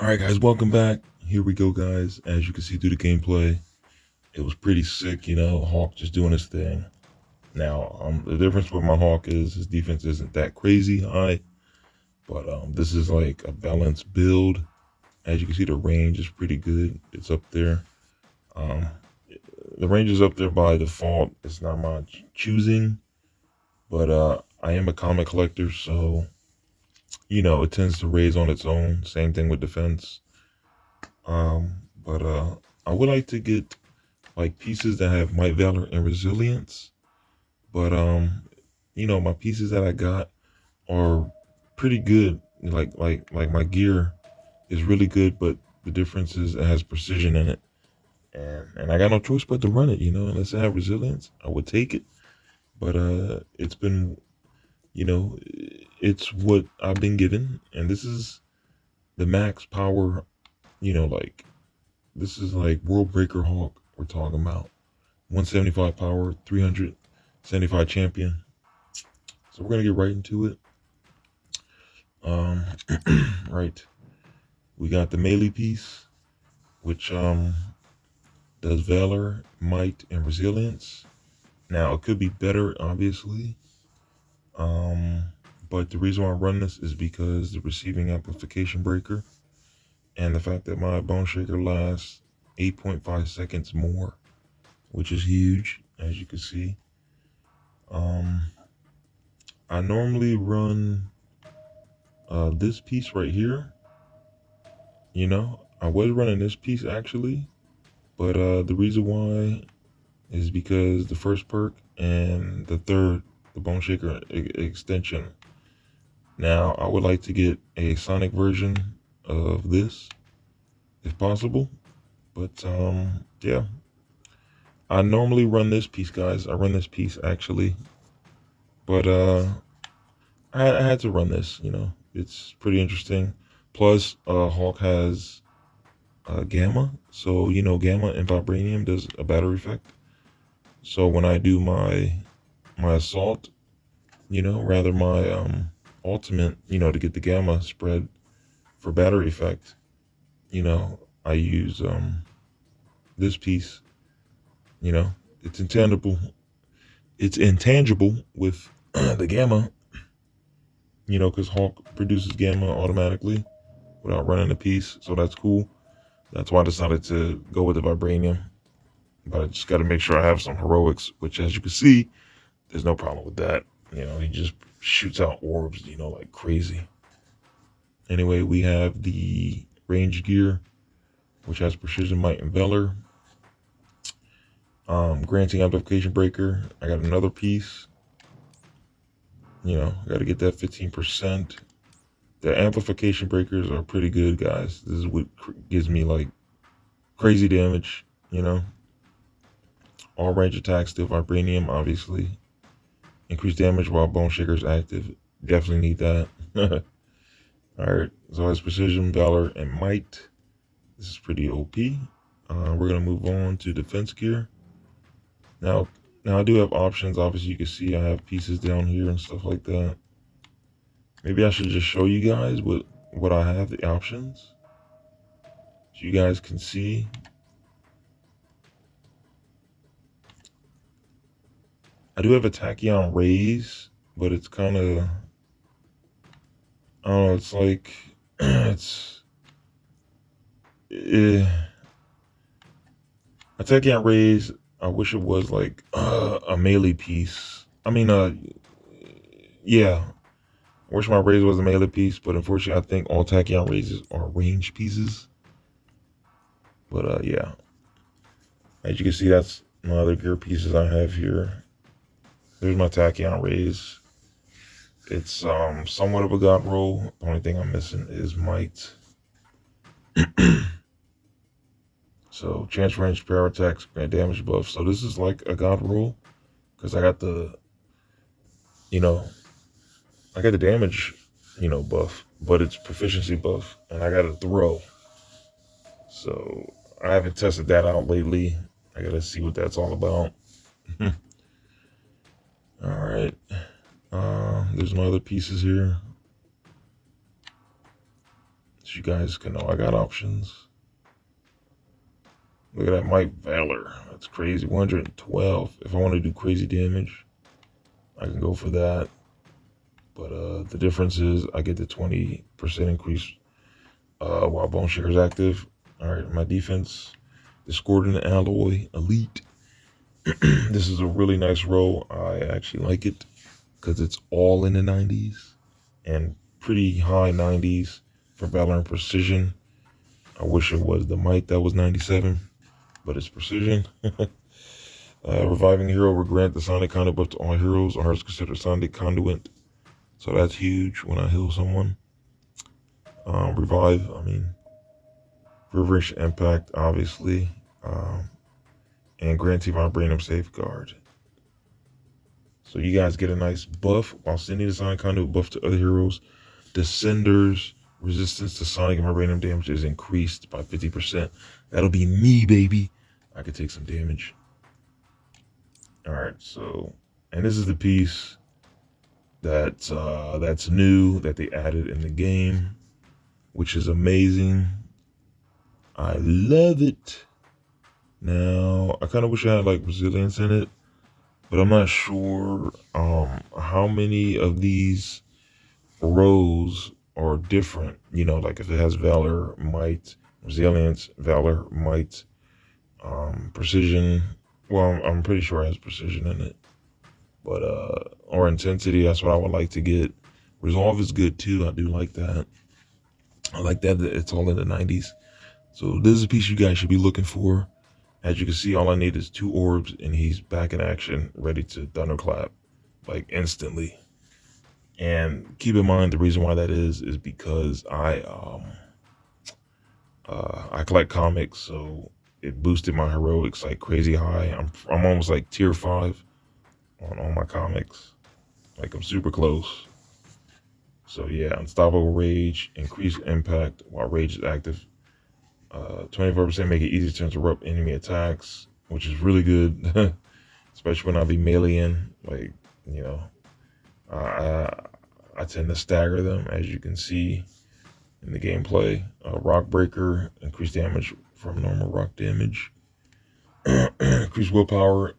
Alright guys, welcome back. Here we go guys. As you can see through the gameplay, it was pretty sick, Hawk just doing his thing. Now, the difference with my Hawk is his defense isn't that crazy high, but this is like a balanced build. As you can see, the range is pretty good. It's up there. Um, the range is up there by default. It's not my choosing, but I am a comic collector, so, it tends to raise on its own. Same thing with defense. But I would like to get like pieces that have might, valor, and resilience. But my pieces that I got are pretty good. Like my gear is really good, but the difference is it has precision in it. And I got no choice but to run it, unless I have resilience, I would take it. But it's been, it's what I've been given, and this is the max power, like this is like World Breaker Hawk we're talking about. 175 power, 375 champion. So we're gonna get right into it. Right. We got the melee piece, which does valor, might, and resilience. Now it could be better, obviously. But the reason why I run this is because the receiving amplification breaker and the fact that my bone shaker lasts 8.5 seconds more, which is huge, as you can see. I normally run this piece right here. I was running this piece actually, but the reason why is because the first perk and the third, the bone shaker extension. Now I would like to get a sonic version of this if possible, but yeah, I normally run this piece, guys. I run this piece actually, but I had to run this. It's pretty interesting. Plus, Hawk has gamma, so gamma and vibranium does a battery effect. So when I do my assault, rather my ultimate, to get the gamma spread for battery effect, I use this piece. It's intangible. It's intangible with the gamma. Because Hawk produces gamma automatically without running the piece, so that's cool. That's why I decided to go with the vibranium. But I just got to make sure I have some heroics, which, as you can see, there's no problem with that. He just shoots out orbs, like crazy. Anyway, we have the range gear, which has precision, might, and valor. Granting amplification breaker. I got another piece. Got to get that 15%. The amplification breakers are pretty good, guys. This is what gives me like crazy damage. All range attacks, still vibranium, obviously. Increased damage while bone shaker is active. Definitely need that. Alright, so it's precision, valor, and might. This is pretty OP. We're gonna move on to defense gear. Now I do have options. Obviously, you can see I have pieces down here and stuff like that. Maybe I should just show you guys what I have, the options, so you guys can see. I do have a tachyon raise, but it's kind of, I don't know, it's like, it's, a tachyon raise, I wish it was like a melee piece. I mean, yeah, I wish my raise was a melee piece, but unfortunately, I think all tachyon raises are range pieces. But yeah, as you can see, that's my other gear pieces I have here. There's my tachyon raise. It's somewhat of a god roll. The only thing I'm missing is might. So chance range, power attacks, grant damage buff. So this is like a god roll because I got the, I got the damage, buff, but it's proficiency buff, and I got a throw. So I haven't tested that out lately. I gotta see what that's all about. All right. There's my other pieces here. So you guys can know I got options. Look at that Might Valor. That's crazy. 112. If I want to do crazy damage, I can go for that. But the difference is I get the 20% increase while Bone Shaker is active. All right, my defense, Discordant Alloy Elite. This is a really nice roll. I actually like it because it's all in the 90s and pretty high 90s for Valor and Precision. I wish it was the Might that was 97, but it's Precision. Reviving Hero will grant the Sonic Conduit buff to all heroes or is considered Sonic Conduit. So that's huge when I heal someone. Revive, Reverse Impact, obviously. And Guarantee Vibranium Safeguard. So you guys get a nice buff while sending the Sonic Conduit buff to other heroes. Descenders resistance to Sonic and Vibranium damage is increased by 50%. That'll be me, baby. I could take some damage. Alright, so, and this is the piece that's new that they added in the game, which is amazing. I love it. Now, I kind of wish I had like resilience in it, but I'm not sure how many of these rows are different. You know, like if it has Valor, Might, Resilience, Valor, Might, Precision. Well, I'm pretty sure it has Precision in it. But, or Intensity, that's what I would like to get. Resolve is good too, I do like that. I like that it's all in the 90s. So this is a piece you guys should be looking for. As you can see, all I need is 2 orbs and he's back in action, ready to thunderclap, like instantly. And keep in mind the reason why that is because I collect comics, so it boosted my heroics like crazy high. I'm almost like tier 5 on all my comics. Like I'm super close. So yeah, Unstoppable Rage, increased impact while Rage is active. 24% make it easier to interrupt enemy attacks, which is really good, especially when I be meleeing. Like, you know, I tend to stagger them, as you can see in the gameplay. Rock Breaker, increased damage from normal rock damage. Increased willpower.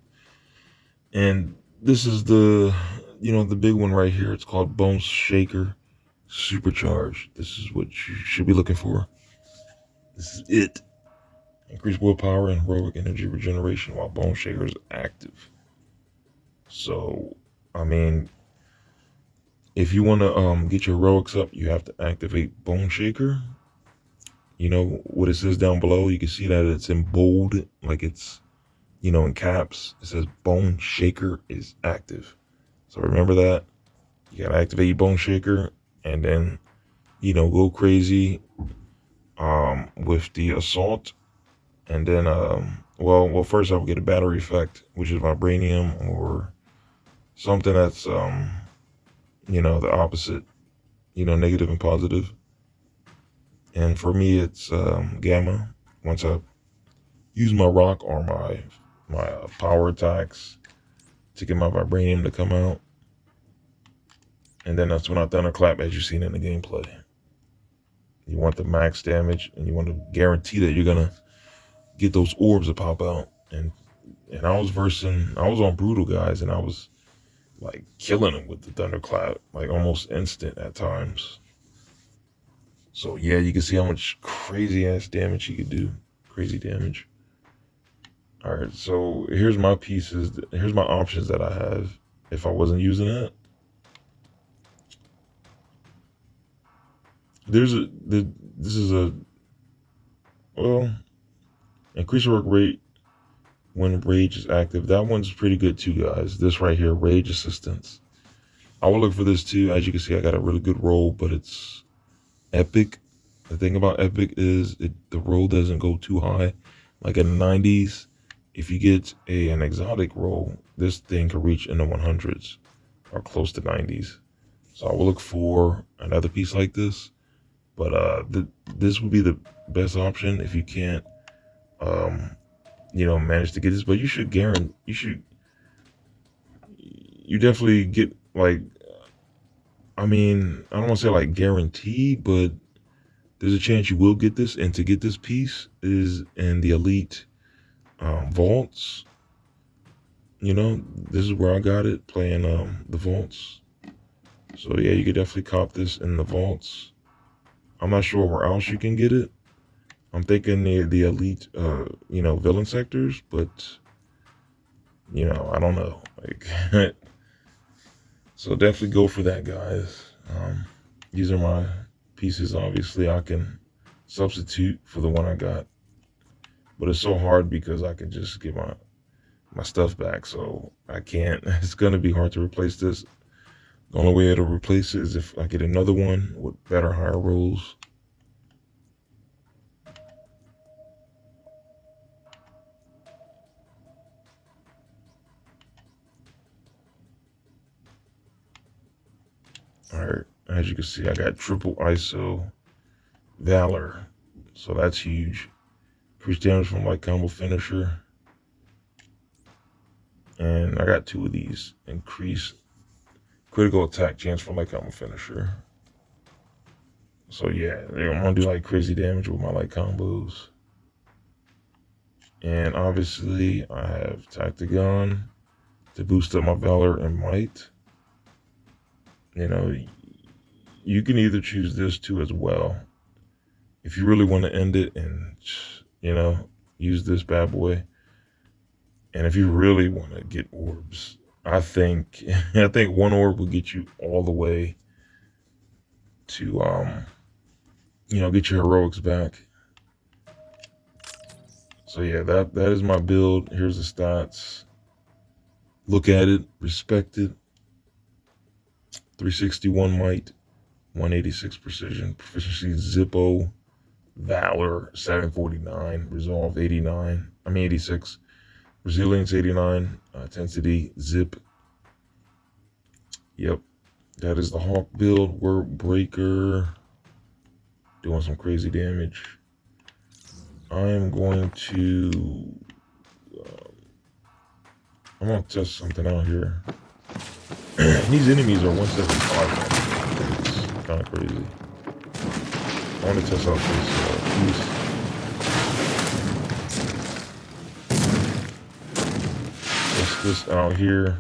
And this is the big one right here. It's called Bone Shaker Supercharged. This is what you should be looking for. This is it. Increased willpower and heroic energy regeneration while Bone Shaker is active. So, I mean, if you want to get your heroics up, you have to activate Bone Shaker. You know what it says down below? You can see that it's in bold, like it's, in caps. It says Bone Shaker is active. So remember that. You got to activate your Bone Shaker and then, go crazy with the Assault. And then, well, first I would get a battery effect, which is Vibranium or something that's, the opposite, negative and positive. And for me, it's Gamma. Once I use my rock or my power attacks to get my Vibranium to come out. And then that's when I thunderclap, as you've seen in the gameplay. You want the max damage, and you want to guarantee that you're going to get those orbs to pop out. And I was on Brutal guys, and I was like killing them with the thunderclap, like almost instant at times. So yeah, you can see how much crazy ass damage you could do. Crazy damage. All right, so here's my pieces. Here's my options that I have if I wasn't using that. This is increase your work rate when Rage is active. That one's pretty good too, guys. This right here, Rage Assistance. I will look for this too. As you can see, I got a really good roll, but it's epic. The thing about epic is the roll doesn't go too high. Like in the 90s, if you get an exotic roll, this thing can reach in the 100s or close to 90s. So I will look for another piece like this. But this would be the best option if you can't, manage to get this. But you should you definitely get like, I don't want to say like guaranteed, but there's a chance you will get this. And to get this piece is in the elite vaults. You know, this is where I got it, playing the vaults. So yeah, you could definitely cop this in the vaults. I'm not sure where else you can get it. I'm thinking the elite, you know, villain sectors, but you know, I don't know. Like, so definitely go for that, guys. These are my pieces. Obviously, I can substitute for the one I got, but it's so hard because I can just get my stuff back. So I can't. It's gonna be hard to replace this. The only way to replace it is if I get another one with better, higher rolls. All right, as you can see, I got triple ISO Valor, so that's huge. Increased damage from light combo finisher, and I got 2 of these. Increase critical attack chance from light combo finisher. So yeah, I'm gonna do like crazy damage with my light combos. And obviously, I have Tactigon to boost up my Valor and Might. You know, you can either choose this too as well. If you really want to end it and, you know, use this bad boy. And if you really want to get orbs, I think 1 orb will get you all the way to, you know, get your heroics back. So yeah, that is my build. Here's the stats. Look at it, respect it. 361 might, 186 precision, proficiency Zippo, Valor 749, Resolve 89, 86, Resilience 89, Intensity, Zip. Yep, that is the Hawk build. Word Breaker, doing some crazy damage. I am going to, I'm going to test something out here. These enemies are 175. It's kind of crazy. I want to test out this piece. Test this out here.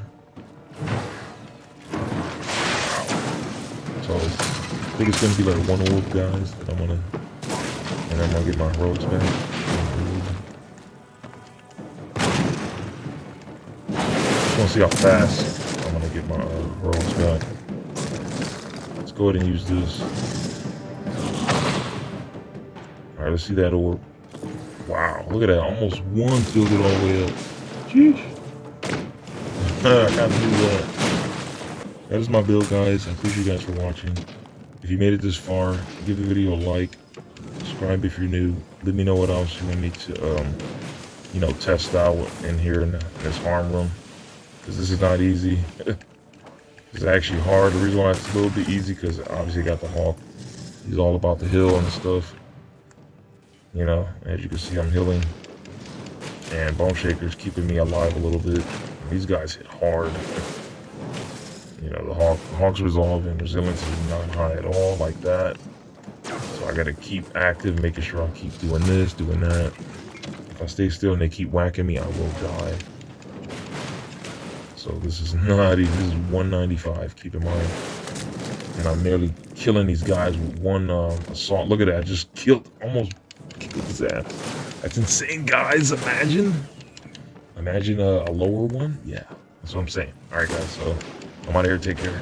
So I think it's going to be like 1 orb, guys, that I'm going to, and I'm going to get my heroics back. Just want to see how fast I'm going to get my heroics back. Let's go ahead and use this. Alright, let's see that orb. Wow, look at that. Almost 1 filled it all the way up. Sheesh. I kind of knew that. That is my build, guys. I appreciate you guys for watching. If you made it this far, give the video a like. Subscribe if you're new. Let me know what else you want me to, you know, test out in here in this harm room. Because this is not easy. It's actually hard. The reason why it's a little bit easy, because obviously I got the Hawk. He's all about the heal and stuff. You know, as you can see, I'm healing. And Bone Shaker's keeping me alive a little bit. These guys hit hard. You know, the Hawk's Resolve and Resilience is not high at all like that. So I gotta keep active, making sure I keep doing this, doing that. If I stay still and they keep whacking me, I will die. So this is not easy. This is 195, keep in mind. And I'm merely killing these guys with 1 assault. Look at that, I just almost killed his ass. That's insane, guys. Imagine a lower one. Yeah, that's what I'm saying. All right, guys, so I'm out of here. Take care.